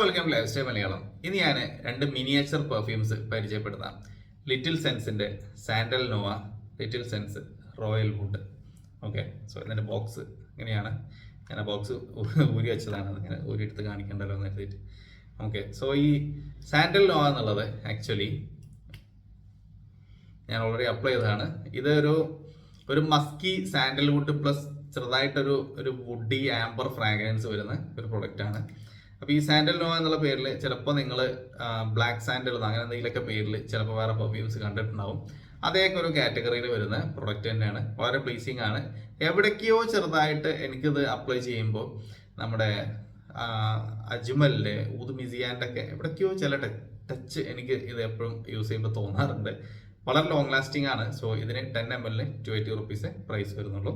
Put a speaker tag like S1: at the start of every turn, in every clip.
S1: Welcome life style Malayalam. ഇനി ഞാൻ രണ്ട് മിനിയേച്ചർ പെർഫ്യൂംസ് പരിചയപ്പെടുത്താം. ലിറ്റിൽ സെൻസിന്റെ sandal nova, little sense royal wood. Okay, so ഇതിന്റെ ബോക്സ് ഇങ്ങനെയാണ്. ഞാൻ ആ ബോക്സ് ഊരി വെച്ചതാണ്, അതിങ്ങനെ ഊരി എടുത്ത് കാണിക്കണ്ടല്ലോ എന്ന് കരുതിയിട്ട്. ഓക്കെ, സോ ഈ സാൻഡൽ നോവ എന്നുള്ളത് ആക്ച്വലി ഞാൻ ഓൾറെഡി അപ്ലൈ ചെയ്തതാണ്. ഇത് ഒരു മസ്കി സാൻഡൽവുഡ് പ്ലസ് ചെറുതായിട്ടൊരു വുഡി ആംബർ ഫ്രാഗ്രൻസ് വരുന്ന ഒരു പ്രൊഡക്റ്റാണ്. അപ്പോൾ ഈ സാൻഡൽ നോവ എന്നുള്ള പേരിൽ ചിലപ്പോൾ നിങ്ങൾ ബ്ലാക്ക് സാൻഡൽ അങ്ങനെ എന്തെങ്കിലുമൊക്കെ പേരിൽ ചിലപ്പോൾ വേറെ പെർഫ്യൂംസ് കണ്ടിട്ടുണ്ടാവും. അതേക്കെ ഒരു കാറ്റഗറിയിൽ വരുന്ന പ്രൊഡക്റ്റ് തന്നെയാണ്. വളരെ പ്ലീസിങ് ആണ്. എവിടേക്കോ ചെറുതായിട്ട് എനിക്കിത് അപ്ലൈ ചെയ്യുമ്പോൾ നമ്മുടെ അജ്മലിൻ്റെ ഊദ്മിസിയാൻ്റെ ഒക്കെ എവിടേക്കോ ചില ടച്ച് എനിക്ക് ഇത് എപ്പോഴും യൂസ് ചെയ്യുമ്പോൾ തോന്നാറുണ്ട്. വളരെ ലോങ് ലാസ്റ്റിംഗ് ആണ്. സോ ഇതിന് 10 ml 280 rupees പ്രൈസ് വരുന്നുള്ളൂ.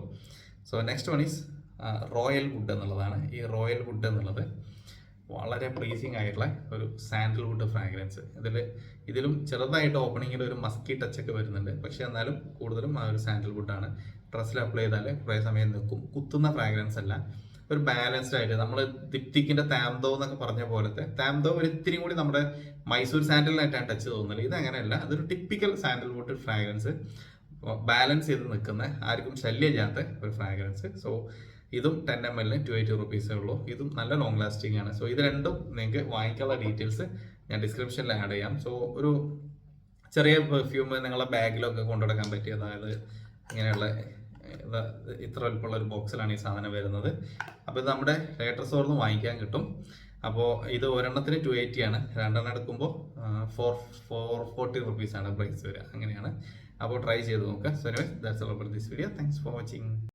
S1: So next one is royal wood എന്നുള്ളതാണ്. ഈ റോയൽ വുഡ് എന്നുള്ളത് വളരെ പ്ലീസിങ് ആയിട്ടുള്ള ഒരു സാൻഡൽവുഡ് ഫ്രാഗ്രൻസ്. ഇതിലും ചെറുതായിട്ട് ഓപ്പണിങ്ങിൽ ഒരു മസ്കി ടച്ചൊക്കെ വരുന്നുണ്ട്. പക്ഷെ എന്നാലും കൂടുതലും ആ ഒരു സാൻഡൽവുഡാണ്. ഡ്രസ്സിൽ അപ്ലൈ ചെയ്താൽ കുറേ സമയം നിൽക്കും. കുത്തുന്ന ഫ്രാഗ്രൻസ് അല്ല, ഒരു ബാലൻസ്ഡ് ആയിട്ട് നമ്മൾ ദിപ്റ്റിക്കിന്റെ താംദോ എന്നൊക്കെ പറഞ്ഞ പോലത്തെ താംദോ ഒരു ഇത്തിരി കൂടി നമ്മുടെ മൈസൂർ സാൻഡലിനായിട്ടാണ് ടച്ച് തോന്നുന്നത്. ഇത് അങ്ങനെയല്ല, അതൊരു ടിപ്പിക്കൽ സാൻഡൽവുഡ് ഫ്രാഗ്രൻസ്, ബാലൻസ് ചെയ്ത് നിൽക്കുന്ന, ആർക്കും ശല്യമില്ലാത്ത ഒരു ഫ്രാഗ്രൻസ്. സോ ഇതും 10 ml 280 rupees ഉള്ളൂ. ഇതും നല്ല ലോങ് ലാസ്റ്റിംഗ് ആണ്. സോ ഇത് രണ്ടും നിങ്ങൾക്ക് വാങ്ങിക്കാനുള്ള ഡീറ്റെയിൽസ് ഞാൻ ഡിസ്ക്രിപ്ഷനിൽ ആഡ് ചെയ്യാം. സോ ഒരു ചെറിയ പെർഫ്യൂം നിങ്ങളുടെ ബാഗിലൊക്കെ കൊണ്ടുനടക്കാൻ പറ്റിയ, അതായത് ഇങ്ങനെയുള്ള ഇത്ര വലുപ്പമുള്ള ഒരു ബോക്സിലാണ് ഈ സാധനം വരുന്നത്. അപ്പോൾ ഇത് നമ്മുടെ ലേറ്റർ സ്റ്റോറിൽ നിന്ന് വാങ്ങിക്കാൻ കിട്ടും. അപ്പോൾ ഇത് ഒരെണ്ണത്തിന് 280 ആണ്, രണ്ടെണ്ണം എടുക്കുമ്പോൾ 440 rupees ആണ് പ്രൈസ് വരിക. അങ്ങനെയാണ്. അപ്പോൾ ട്രൈ ചെയ്ത് നോക്കുക. So anyway that's all about this video. Thanks for watching.